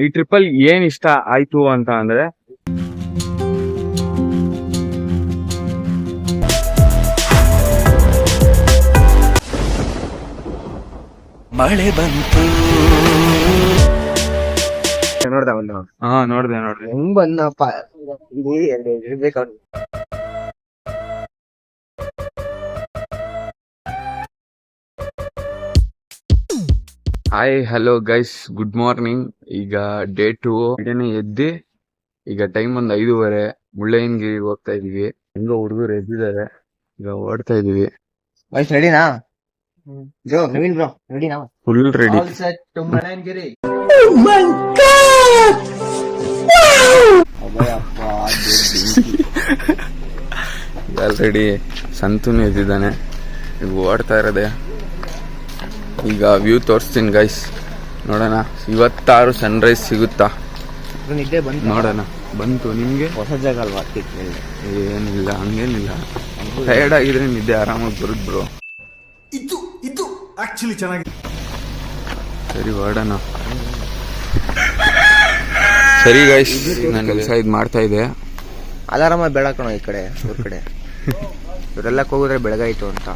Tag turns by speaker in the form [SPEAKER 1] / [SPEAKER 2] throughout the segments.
[SPEAKER 1] ಈ ಟ್ರಿಪ್ಪಲ್ಲಿ ಏನ್ ಇಷ್ಟ ಆಯ್ತು ಅಂತ ಅಂದ್ರೆ
[SPEAKER 2] ಮಳೆ ಬಂತು.
[SPEAKER 3] ನೋಡ್ದ ಒಂದು
[SPEAKER 1] ನೋಡ್ದೆ
[SPEAKER 3] ಹೆಂಗ್ ಬಂದಪ್ಪ ಇರ್ಬೇಕು.
[SPEAKER 1] Hi hello guys, good morning. ಈಗ ಡೇ 2 ಎದ್ದಿ ಈಗ ಟೈಮ್ 5:30. ಮುಳ್ಳಯ್ಯನಗಿರಿ ಹೋಗ್ತಾ ಇದೀವಿ. ಹೆಂಗೋ ಹುಡುಗರು ಎದ್ದಿದ್ದಾರೆ, ಈಗ ಓಡ್ತಾ ಇದೀವಿ.
[SPEAKER 3] ವಾಯ್ಸ್ ರೆಡಿನಾ ಬ್ರೋ? ನವೀನ್ ಬ್ರೋ ರೆಡಿನಾ?
[SPEAKER 1] Full ready.
[SPEAKER 3] ಮುಳ್ಳಯ್ಯನಗಿರಿ.
[SPEAKER 1] ಆಲ್ರೆಡಿ ಸಂತೂನು ಎದ್ದಿದ್ದಾನೆ, ಈಗ ಓಡ್ತಾ ಇರೋದೆ. ಈಗ ವ್ಯೂ ತೋರಿಸ್ತೀನಿ ಗೈಸ್, ನೋಡೋಣ ಇವತ್ತಾರು ಸನ್ರೈಸ್ ಸಿಗುತ್ತಾ
[SPEAKER 3] ನಿದ್ದೆ ಬಂತು,
[SPEAKER 1] ನೋಡೋಣ. ಬಂತು ನಿಮ್ಗೆ?
[SPEAKER 3] ಹೊಸ ಜಾಗ ಅಲ್ವಾ?
[SPEAKER 1] ಏನಿಲ್ಲ, ಹಂಗೇನಿಲ್ಲ. ಟಯರ್ಡ್ ಆಗಿದ್ರೆ ನಿದ್ದೆ ಆರಾಮಾಗಿ ಬರುದ್ ಬ್ರೋ.
[SPEAKER 2] ಇದು ಆಕ್ಚುಲಿ ಚೆನ್ನಾಗಿದೆ.
[SPEAKER 1] ಸರಿ ಹೊರಡೋಣ. ಸರಿ ಗೈಸ್, ನಾನು ಕೆಲಸ ಇದು ಮಾಡ್ತಾ ಇದ್ದೆ.
[SPEAKER 3] ಅಲಾರಾಮ ಬೆಳಕಣ ಈ ಕಡೆ ಊರ್ ಕಡೆ. ಇವರೆಲ್ಲ ಕೂಗಿದ್ರೆ ಬೆಳಗಾಯ್ತು ಅಂತ.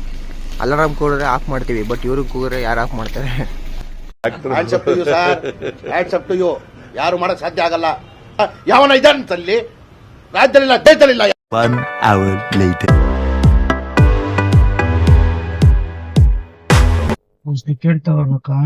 [SPEAKER 3] ಅಲಾರಾಮ್ ಕೂಗಿದ್ರೆ ಆಫ್ ಮಾಡ್ತೀವಿ, ಬಟ್ ಇವ್ರಿಗೆ ಕೂಗಿದ್ರೆ ಯಾರು ಆಫ್ ಮಾಡ್ತಾರೆ?
[SPEAKER 4] ಯಾರು ಮಾಡಕ್ ಸಾಧ್ಯ ಆಗಲ್ಲ. ಯಾವನ ಇದ್ದಾನಂತಲ್ಲಿ ರಾಜ್ಯದಲ್ಲಿಲ್ಲ, ದೇಶದಲ್ಲಿಲ್ಲ.
[SPEAKER 2] 1 hour later.
[SPEAKER 5] ಟಿಕೆಟ್ ತಗೋಬೇಕಾ?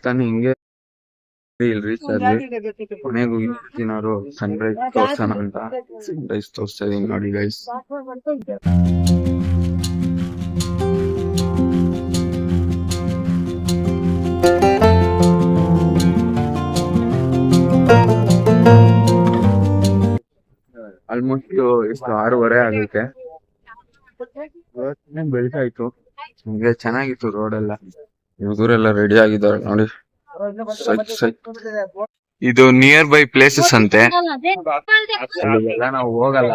[SPEAKER 1] ತಾನೆ ಹಿಂಗೆ ಇಲ್ಲಿ ರೀಚ್ ಆದ್ವಿ. ಕೊನೆಗೂ ದಿನಾರು ಸನ್ರೈಸ್ ತೋರ್ಸೋಣ ಅಂತ ಸನ್ರೈಸ್ ತೋರಿಸ್ತಾ ಇದೀನಿ ನೋಡಿ ಗೈಸ್. ಆಲ್ಮೋಸ್ಟ್ ಎಷ್ಟು 6:30 ಆಗುತ್ತೆ. ಬೆಳಗಾಯ್ತು, ಹಿಂಗೆ ಚೆನ್ನಾಗಿತ್ತು ರೋಡ್ ಎಲ್ಲ. ಹುಡುಗರೆಲ್ಲ ರೆಡಿ ಆಗಿದ್ದಾರೆ ನೋಡಿ. ಇದು ನಿಯರ್ ಬೈ ಪ್ಲೇಸಸ್ ಅಂತೆ, ಅಲ್ಲಿಗೆಲ್ಲ ನಾವು ಹೋಗಲ್ಲ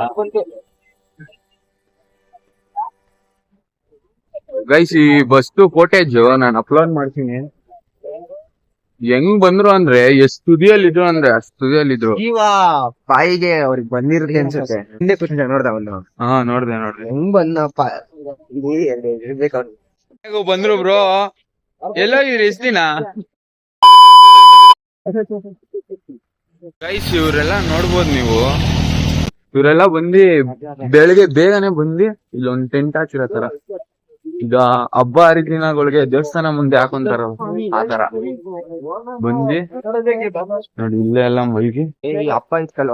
[SPEAKER 1] ಗೈಸ್. ಈ ಬಸ್ತು ಫೋಟೇಜ್ ನಾನು ಅಪ್ಲೋಡ್ ಮಾಡ್ತೀನಿ. ಹೆಂಗ್ ಬಂದ್ರು ಅಂದ್ರೆ ಎಷ್ಟು ತುದಿಯಲ್ಲಿದ್ರು ಅಂದ್ರೆ ಅಷ್ಟು ತುದಿಯಲ್ಲಿದ್ರು.
[SPEAKER 3] ಜೀವ ಪಾಯಿಗೆ ಅವ್ರಿಗೆ ಬಂದಿರುತ್ತೆ ಅನ್ಸುತ್ತೆ. ಹಿಂದೆ ಕೂತ್ಕೊಂಡ ನೋಡ್ದ ಒಂದು
[SPEAKER 1] ನೋಡ್ದೆ
[SPEAKER 3] ಹೆಂಗ್ ಬಂದಪ್ಪ ಇರ್ಬೇಕು.
[SPEAKER 1] ಹೇಗೂ ಬಂದ್ರು ಬ್ರೋ? ಎಲ್ಲೋ ಇವ್ರು ಎಷ್ಟು ದಿನ ಗೈಸ್? ಇವ್ರೆಲ್ಲ ನೋಡ್ಬೋದು ನೀವು. ಇವರೆಲ್ಲ ಬಂದು ಬೆಳಗ್ಗೆ ಬೇಗನೆ ಬಂದು ಇಲ್ಲೊಂದ್ ಟೆಂಟ್ ಹಾಕಿರೋ ತರ. ಈಗ ಹಬ್ಬ ಹರಿದಿನಗಳಿಗೆ ದೇವಸ್ಥಾನ ಮುಂದೆ ಹಾಕೊಂತಾರ ಆ ತರ ಬಂದಿ ನೋಡಿ. ಇಲ್ಲೇ ಎಲ್ಲ ಮೈಗಿ
[SPEAKER 3] ಅಪ್ಪ ಇತ್ತಲ್ಲ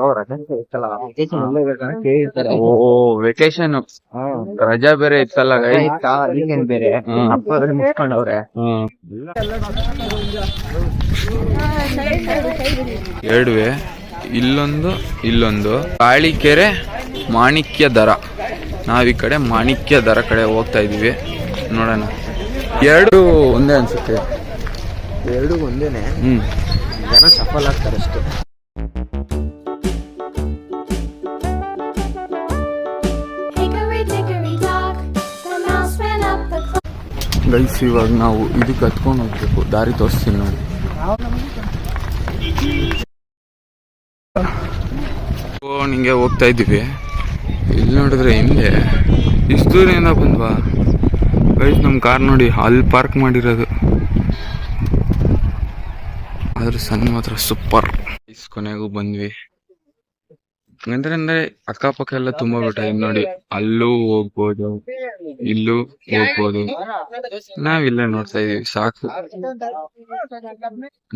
[SPEAKER 1] ವೆಕೇಶನ್ ರಜಾ ಬೇರೆ ಇತ್ತಲ್ಲ
[SPEAKER 3] ಬೇರೆ ಅಪ್ಪ ಮುಚ್ಕೊಂಡವ್ರೆ.
[SPEAKER 1] ಎರಡುವೆ, ಇಲ್ಲೊಂದು ಕಾಳಿಕೆರೆ ಮಾಣಿಕ್ಯ ದರ. ನಾವ್ ಈ ಕಡೆ ಮಾಣಿಕ್ಯ ದರ ಕಡೆ ಹೋಗ್ತಾ ಇದೀವಿ. ನೋಡೋಣ, ಎರಡು ಒಂದೇ ಅನ್ಸುತ್ತೆ.
[SPEAKER 3] ಎರಡು ಒಂದೇನೆ. ಜನ ಸಫಲ್ ಆಗ್ತಾರೆ ಅಷ್ಟೇ.
[SPEAKER 1] ಗೈಸ್, ಇವಾಗ ನಾವು ಇದಕ್ಕೆ ಹತ್ಕೊಂಡು ಹೋಗ್ಬೇಕು. ದಾರಿ ತೋರಿಸ್ತೀನಿ ನೋಡಿ. ನಿಂಗೆ ಹೋಗ್ತಾ ಇದ್ದೀವಿ. ಇಲ್ಲಿ ನೋಡಿದ್ರೆ ಹಿಂದೆ ಇಷ್ಟು ದೂರದಿಂದ ಬಂದ್ವಾ? ಗೈಸ್ ನಮ್ಮ ಕಾರ್ ನೋಡಿ ಅಲ್ಲಿ ಪಾರ್ಕ್ ಮಾಡಿರೋದು, ಆದ್ರೆ ಸಣ್ಣ ಮಾತ್ರ ಸೂಪರ್. ಕೊನೆಗೂ ಬಂದ್ವಿ. ಅಂದ್ರೆ ಅಕ್ಕಪಕ್ಕ ಎಲ್ಲ ತುಂಬಾ ಬೆಟ್ಟ ಇದೆ ನೋಡಿ, ಅಲ್ಲೂ ಹೋಗ್ಬೋದು, ಇಲ್ಲೂ ಹೋಗ್ಬೋದು. ನಾವಿಲ್ಲ ನೋಡ್ತಾ ಇದೀವಿ ಸಾಕು.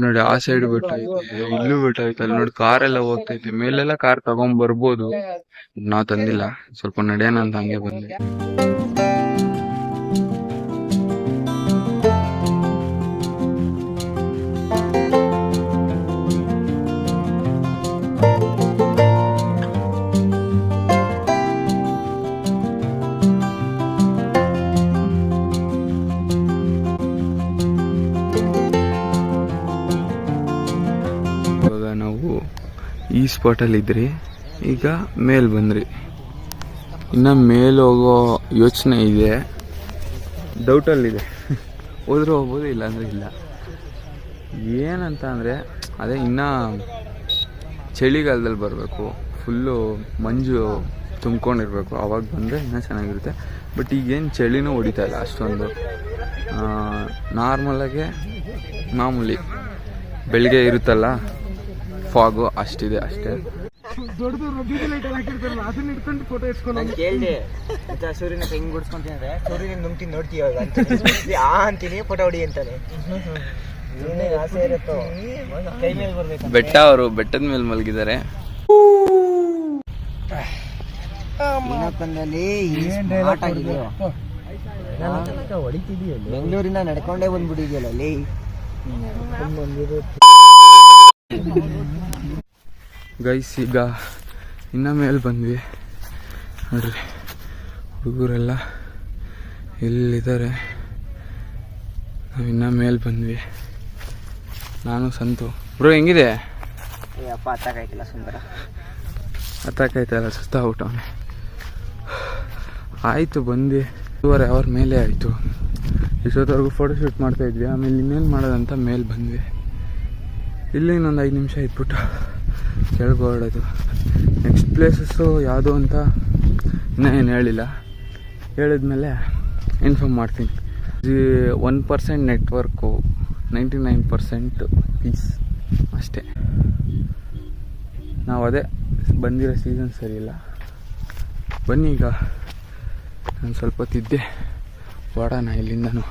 [SPEAKER 1] ನೋಡಿ ಆ ಸೈಡ್ ಬೆಟ್ಟ ಐತೆ, ಇಲ್ಲೂ ಬೆಟ್ಟ ಐತೆ. ಅಲ್ಲಿ ನೋಡಿ ಕಾರ್ ಎಲ್ಲ ಹೋಗ್ತೈತೆ, ಮೇಲೆಲ್ಲ ಕಾರ್ ತಗೊಂಡ್ ಬರ್ಬೋದು. ನಾವ್ ತಂದಿಲ್ಲ, ಸ್ವಲ್ಪ ನಡೆಯೋಣ ಅಂತ ಹಂಗೆ ಬಂದ್ವಿ. ಇವಾಗ ನಾವು ಈ ಸ್ಪಾಟಲ್ಲಿ ಇದ್ರಿ, ಈಗ ಮೇಲ್ ಬಂದ್ರಿ. ಇನ್ನ ಮೇಲ್ ಹೋಗೋ ಯೋಚನೆ ಇದೆ, ಡೌಟಲ್ಲಿದೆ. ಹೋದ್ರೂ ಹೋಗ್ಬೋದು, ಇಲ್ಲ ಅಂದ್ರೆ ಇಲ್ಲ. ಏನಂತ ಅಂದರೆ ಅದೇ ಇನ್ನ ಚಳಿಗಾಲದಲ್ಲಿ ಬರಬೇಕು, ಫುಲ್ಲು ಮಂಜು ತುಂಬ್ಕೊಂಡಿರ್ಬೇಕು, ಅವಾಗ ಬಂದರೆ ಇನ್ನೂ ಚೆನ್ನಾಗಿರುತ್ತೆ. ಬಟ್ ಈಗೇನು ಚಳಿನೂ ಹೊಡಿತಾ ಇಲ್ಲ ಅಷ್ಟೊಂದು. ನಾರ್ಮಲಾಗೆ ಮಾಮೂಲಿ ಬೆಳಿಗ್ಗೆ ಇರುತ್ತಲ್ಲ ಫಾಗು ಅಷ್ಟಿದೆ ಅಷ್ಟೇ.
[SPEAKER 3] ಕೇಳಿದೆ ಸೂರ್ಯನ ಹೆಂಗ್ ಗುಡ್ಸ್ಕೊಂತೀನಿ ಅಂದ್ರೆ ಸೂರ್ಯನ ನುಂಗ್ತೀನಿ ನೋಡ್ತೀವಿ ಅಂತೀನಿ ಫೋಟೋ ಹೊಡಿ ಅಂತಾನೆ. ಆಸೆ ಇರುತ್ತೋ ಕೈ ಮೇಲೆ ಬರ್ಬೇಕು.
[SPEAKER 1] ಬೆಟ್ಟ, ಅವರು ಬೆಟ್ಟದ ಮೇಲೆ ಮಲಗಿದ್ದಾರೆ.
[SPEAKER 3] ಬೆಂಗಳೂರಿಂದ ನಡ್ಕೊಂಡೇ ಬಂದ್ಬಿಟ್ಟಿದ್ಯಲ್ಲ ಅಲ್ಲಿ.
[SPEAKER 1] ಗೈಸ್ ಈಗ ಇನ್ನ ಮೇಲೆ ಬಂದ್ವಿ ನೋಡ್ರಿ, ಹುಡುಗರೆಲ್ಲ ಎಲ್ಲಿದ್ದಾರೆ. ನಾವಿನ್ನ ಮೇಲೆ ಬಂದ್ವಿ. ನಾನು ಸಂತು. ಬ್ರೋ ಹೆಂಗಿದೆ?
[SPEAKER 3] ಅಪ್ಪ ಹತ್ತಕ್ಕಾಯ್ತಿಲ್ಲ ಸುಂದರ,
[SPEAKER 1] ಹತ್ತಕ್ಕಾಯ್ತಲ್ಲ, ಸುಸ್ತಾಗ್ಬಿಟ್ಟವನೆ. ಆಯಿತು ಬಂದು 2.5 hour ಮೇಲೆ ಆಯಿತು. ಇಷ್ಟೊತ್ತವರೆಗೂ ಫೋಟೋಶೂಟ್ ಮಾಡ್ತಾಯಿದ್ವಿ. ಆಮೇಲೆ ಇನ್ನೇನು ಮಾಡೋದಂತ ಮೇಲೆ ಬಂದ್ವಿ. ಇಲ್ಲಿ ಇನ್ನೊಂದು 5 ನಿಮಿಷ ಇದ್ಬಿಟ್ಟು ಕೆಳಗೆ ಹೊರಡೋದು. ನೆಕ್ಸ್ಟ್ ಪ್ಲೇಸಸ್ಸು ಯಾವುದು ಅಂತ ಇನ್ನೂ ಏನು ಹೇಳಿಲ್ಲ, ಹೇಳಿದ್ಮೇಲೆ ಇನ್ಫಾರ್ಮ್ ಮಾಡ್ತೀನಿ. 1% ನೆಟ್ವರ್ಕು, 99% ಪೀಸ್ ಅಷ್ಟೇ. ನಾವು ಅದೇ ಬಂದಿರೋ ಸೀಸನ್ ಸರಿ ಇಲ್ಲ. ಬನ್ನಿ ಈಗ ನಾನು ಸ್ವಲ್ಪ ತಿದ್ದೆ ಓಡೋಣ ಇಲ್ಲಿಂದನು.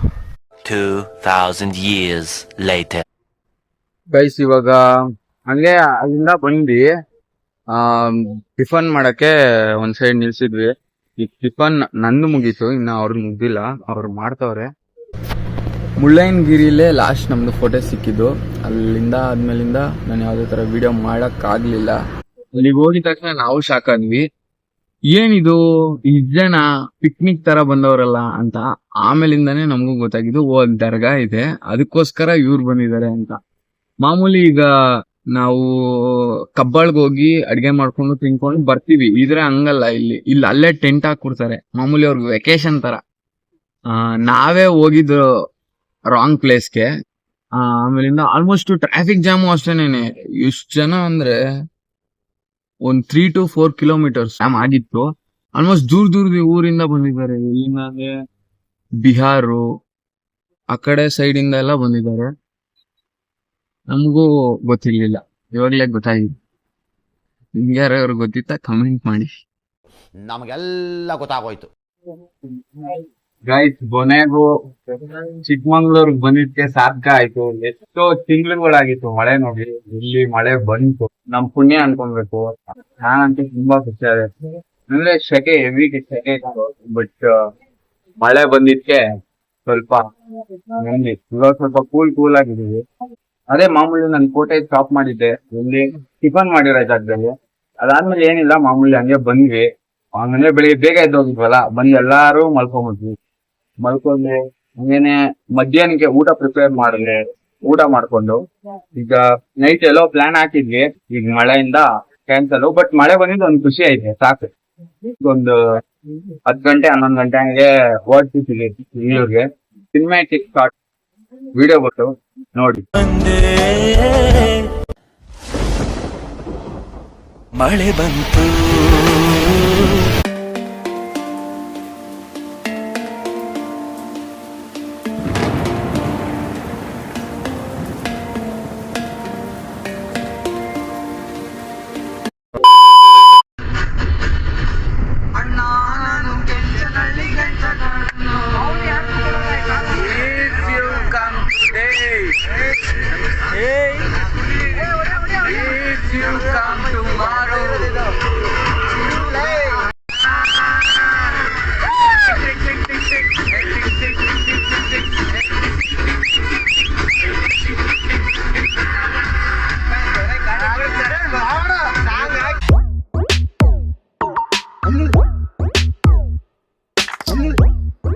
[SPEAKER 2] 2000 years later.
[SPEAKER 1] ಗೈಸ್ ಇವಾಗ ಹಂಗೆ ಅಲ್ಲಿಂದ ಬಂದ್ವಿ. ಟಿಫನ್ ಮಾಡಕ್ಕೆ ಒಂದ್ ಸೈಡ್ ನಿಲ್ಸಿದ್ವಿ. ಈ ಟಿಫನ್ ನಂದು ಮುಗೀತು, ಇನ್ನ ಅವ್ರದ್ದು ಮುಗ್ದಿಲ್ಲ, ಅವ್ರು ಮಾಡ್ತವ್ರೆ. ಮುಳ್ಳಯ್ಯನಗಿರಿಲೇ ಲಾಸ್ಟ್ ನಮ್ದು ಫೋಟೋ ಸಿಕ್ಕಿದ್ದು. ಅಲ್ಲಿಂದ ಆದ್ಮೇಲಿಂದ ನಾನು ಯಾವುದೇ ತರ ವಿಡಿಯೋ ಮಾಡಕ್ ಆಗ್ಲಿಲ್ಲ. ಅಲ್ಲಿಗೆ ಹೋಗಿದ ತಕ್ಷಣ ನಾವು ಶಾಕ್ ಆದ್ವಿ, ಏನಿದು ಇಷ್ಟ್ ಜನ ಪಿಕ್ನಿಕ್ ತರ ಬಂದವರಲ್ಲ ಅಂತ. ಆಮೇಲಿಂದಾನೇ ನಮಗೂ ಗೊತ್ತಾಗಿದ್ದು ಒಂದ್ ದರ್ಗಾ ಇದೆ, ಅದಕ್ಕೋಸ್ಕರ ಇವ್ರು ಬಂದಿದ್ದಾರೆ ಅಂತ. ಮಾಮೂಲಿ ಈಗ ನಾವು ಕಬ್ಬಾಳ್ಗೆ ಹೋಗಿ ಅಡ್ಗೆ ಮಾಡ್ಕೊಂಡು ತಿನ್ಕೊಂಡು ಬರ್ತೀವಿ, ಇದ್ರೆ ಹಂಗಲ್ಲ. ಇಲ್ಲಿ ಅಲ್ಲೇ ಟೆಂಟ್ ಹಾಕ್ಬಿಡ್ತಾರೆ, ಮಾಮೂಲಿ ಅವ್ರಿಗೆ ವೆಕೇಶನ್ ತರ. ನಾವೇ ಹೋಗಿದ್ದು ರಾಂಗ್ ಪ್ಲೇಸ್ಗೆ. ಆಮೇಲಿಂದ ಆಲ್ಮೋಸ್ಟ್ ಟ್ರಾಫಿಕ್ ಜಾಮು ಅಷ್ಟೇನೆ. ಎಷ್ಟು ಜನ ಅಂದ್ರೆ ಒಂದ್ 3 to 4 kilometers ಜಾಮ್ ಆಗಿತ್ತು. ಆಲ್ಮೋಸ್ಟ್ ದೂರ ಊರಿಂದ ಬಂದಿದ್ದಾರೆ. ಇಲ್ಲಿಂದಾಗೆ ಬಿಹಾರು ಆ ಕಡೆ ಸೈಡ್ ಇಂದ ಎಲ್ಲ ಬಂದಿದ್ದಾರೆ. ನಮಗೂ ಗೊತ್ತಿರ್ಲಿಲ್ಲ, ಇವಾಗ್ಲೇ ಗೊತ್ತಾಗಿದೆ. ನಿಮ್ಗೆ ಯಾರು ಗೊತ್ತಿತ್ತ ಕಮೆಂಟ್ ಮಾಡಿ.
[SPEAKER 4] ನಮಗೆಲ್ಲ ಗೊತ್ತಾಗೋಯ್ತು.
[SPEAKER 1] ಗೈಸ್ ಕೊನೆಗೂ ಚಿಕ್ಕಮಂಗ್ಳೂರ್ಗ್ ಬಂದಿದ್ಕೆ ಸಾರ್ಥಕ ಆಯ್ತು. ಎಷ್ಟೋ ತಿಂಗಳುಗಳಾಗಿತ್ತು ಮಳೆ ನೋಡಿ, ಇಲ್ಲಿ ಮಳೆ ಬಂತು, ನಮ್ ಪುಣ್ಯ ಅನ್ಕೊಬೇಕು. ನಾನಂತೂ ತುಂಬಾ ಖುಷಿ ಆದೆ. ಅಂದ್ರೆ ಸೆಕೆ, ಹೆವಿ ಸೆಕೆ ಇತ್ತು, ಬಟ್ ಮಳೆ ಬಂದಿದ್ಕೆ ಸ್ವಲ್ಪ ನೆಮ್ಮದಿ. ಇವಾಗ ಸ್ವಲ್ಪ ಕೂಲ್ ಆಗಿದೀವಿ. ಅದೇ ಮಾಮೂಲಿ ನಾನು ಕೋಟೆ ಸ್ಟಾಪ್ ಮಾಡಿದ್ದೆ, ಇಲ್ಲಿ ಟಿಫನ್ ಮಾಡಿರೋ ಜಾಗದಲ್ಲಿ. ಅದಾದ್ಮೇಲೆ ಏನಿಲ್ಲ, ಮಾಮೂಲಿ ಹಂಗೆ ಬಂದ್ವಿ. ಹಂಗಂದ್ರೆ ಬೆಳಿಗ್ಗೆ ಬೇಗ ಎದ್ದೋಗಿದ್ವಲ್ಲ, ಬಂದು ಎಲ್ಲಾರು ಮಲ್ಕೊಂಡ್ಬಿಟ್ವಿ. ಮಲ್ಕೊಂಡು ಹಂಗೇನೆ ಮಧ್ಯಾಹ್ನಕ್ಕೆ ಊಟ ಪ್ರಿಪೇರ್ ಮಾಡಿದ್ರೆ ಊಟ ಮಾಡ್ಕೊಂಡು ಈಗ ನೈಟ್ ಎಲ್ಲೋ ಪ್ಲಾನ್ ಹಾಕಿದ್ವಿ. ಈಗ ಮಳೆಯಿಂದ ಕ್ಯಾನ್ಸಲ್. ಬಟ್ ಮಳೆ ಬಂದಿದ್ದು ಒಂದ್ ಖುಷಿ ಐತೆ, ಸಾಕು. ಒಂದು 10 ಗಂಟೆ 11 ಗಂಟೆ ಹಂಗೆ ಓಡ್ತಿದ್ವಿ ಬೆಂಗಳೂರಿಗೆ. ಸಿನಿಮ್ಯಾಟಿಕ್ ಸ್ಟಾರ್ಟ್ ವಿಡಿಯೋ ಕೊಟ್ಟು ನೋಡಿ.
[SPEAKER 2] ಮಳೆ ಬಂತು,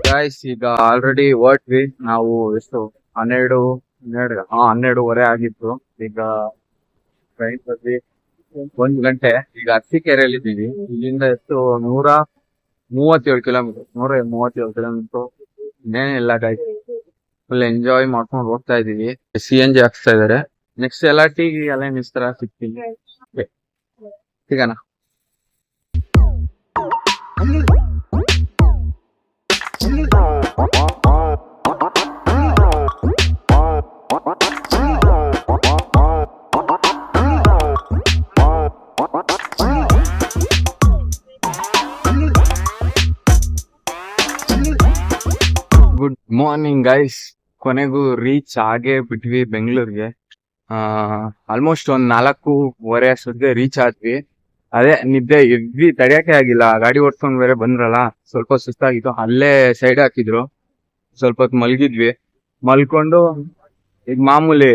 [SPEAKER 1] ಗಾಯ್ಸ್ ಈಗ ಆಲ್ರೆಡಿ ಹೊರಟ್ವಿ ನಾವು. ಎಷ್ಟು 12:30 ಆಗಿತ್ತು. ಈಗ ಟ್ರೈನ್ ಬಂದು 1 ಗಂಟೆ. ಈಗ ಅರಸೀಕೆರೆಯಲ್ಲಿ ಇದ್ದೀವಿ. ಇಲ್ಲಿಂದ ಎಷ್ಟು 137 ಕಿಲೋಮೀಟರ್. 137 ಕಿಲೋಮೀಟರ್. ಇನ್ನೇನಿಲ್ಲ ಗಾಯ್ಸ್, ಫುಲ್ ಎಂಜಾಯ್ ಮಾಡ್ಕೊಂಡು ಹೋಗ್ತಾ ಇದೀವಿ. CNG ಹಾಕ್ಸ್ತಾ ಇದಾರೆ. ನೆಕ್ಸ್ಟ್ LRT ಎಲ್ಲ ನಿಲ್ಸ್ತಾರ, ಸಿಗ್ತೀನಿ. ಸಿಗೋಣ. ಗುಡ್ ಮಾರ್ನಿಂಗ್ ಗೈಸ್, ಕೊನೆಗೂ ರೀಚ್ ಆಗೇ ಬಿಟ್ವಿ ಬೆಂಗಳೂರಿಗೆ. ಆಲ್ಮೋಸ್ಟ್ 4:15 ಅಷ್ಟೊತ್ತಿಗೆ ರೀಚ್ ಆದ್ವಿ. ಅದೇ ನಿದ್ದೆ ಇದ್ವಿ, ತಡೆಯಕ್ಕೆ ಆಗಿಲ್ಲ. ಗಾಡಿ ಓಡ್ಸ್ಕೊಂಡ್ ಬೇರೆ ಬಂದ್ರಲ್ಲ, ಸ್ವಲ್ಪ ಸುಸ್ತಾಗಿತ್ತು. ಅಲ್ಲೇ ಸೈಡ್ ಹಾಕಿದ್ರು, ಸ್ವಲ್ಪ ಹೊತ್ತು ಮಲ್ಗಿದ್ವಿ. ಮಲ್ಕೊಂಡು ಈಗ ಮಾಮೂಲಿ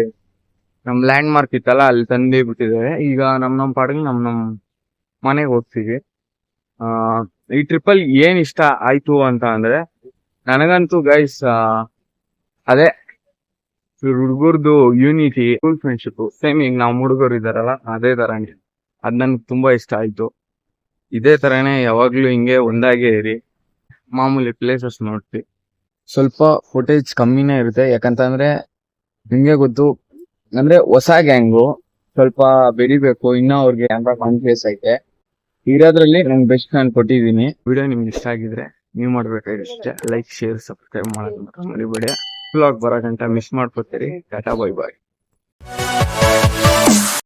[SPEAKER 1] ನಮ್ ಲ್ಯಾಂಡ್ ಮಾರ್ಕ್ ಇತ್ತಲ್ಲ, ಅಲ್ಲಿ ತಂದು ಬಿಟ್ಟಿದ್ದಾರೆ. ಈಗ ನಮ್ ಪಾಡಿಗೆ ನಮ್ ಮನೆಗೆ ಹೋಗ್ತೀವಿ. ಈ ಟ್ರಿಪ್ಪಲ್ಲಿ ಏನ್ ಇಷ್ಟ ಆಯ್ತು ಅಂತ ಅಂದ್ರೆ, ನನಗಂತೂ ಗೈಸ್ ಅದೇ ಹುಡುಗರ್ದು ಯೂನಿಟಿ, ಸ್ಕೂಲ್ ಫ್ರೆಂಡ್ಶಿಪ್. ಸೇಮ್ ಈಗ ನಾವು ಹುಡುಗರು ಇದಾರಲ್ಲ, ಅದೇ ತರಾನೇ. ಅದ್ ನನ್ಗೆ ತುಂಬಾ ಇಷ್ಟ ಆಯ್ತು. ಇದೇ ತರಾನೇ ಯಾವಾಗ್ಲೂ ಹಿಂಗೆ ಒಂದಾಗೆ ಇರಿ. ಮಾಮೂಲಿ ಪ್ಲೇಸಸ್ ನೋಡ್ತಿ. ಸ್ವಲ್ಪ ಫುಟೇಜ್ ಕಮ್ಮಿನೇ ಇರುತ್ತೆ, ಯಾಕಂತಂದ್ರೆ ನಿಮ್ಗೆ ಗೊತ್ತು, ಅಂದ್ರೆ ಹೊಸ ಗ್ಯಾಂಗು, ಸ್ವಲ್ಪ ಬೆಳಿಬೇಕು. ಇನ್ನ ಅವ್ರಿಗೆ ಕ್ಯಾಮ್ರಾ ಕಾನ್ಫಿಡೆನ್ಸ್ ಐತೆ. ಇರೋದ್ರಲ್ಲಿ ನಂಗೆ ಬೆಸ್ಟ್ ನಾನು ಕೊಟ್ಟಿದ್ದೀನಿ. ವಿಡಿಯೋ ನಿಮ್ಗೆ ಇಷ್ಟ ಆಗಿದ್ರೆ ನೀವು ಮಾಡ್ಬೇಕಾಗಿರುತ್ತೆ ಲೈಕ್, ಶೇರ್, ಸಬ್ಸ್ಕ್ರೈಬ್ ಮಾಡೋದು ಮರಿಬೇಡಿ. ವ್ಲಾಗ್ ಬರೋ ಗಂಟ ಮಿಸ್ ಮಾಡ್ಕೊತೀರಿ. ಟಾಟಾ, ಬೈ ಬಾಯ್.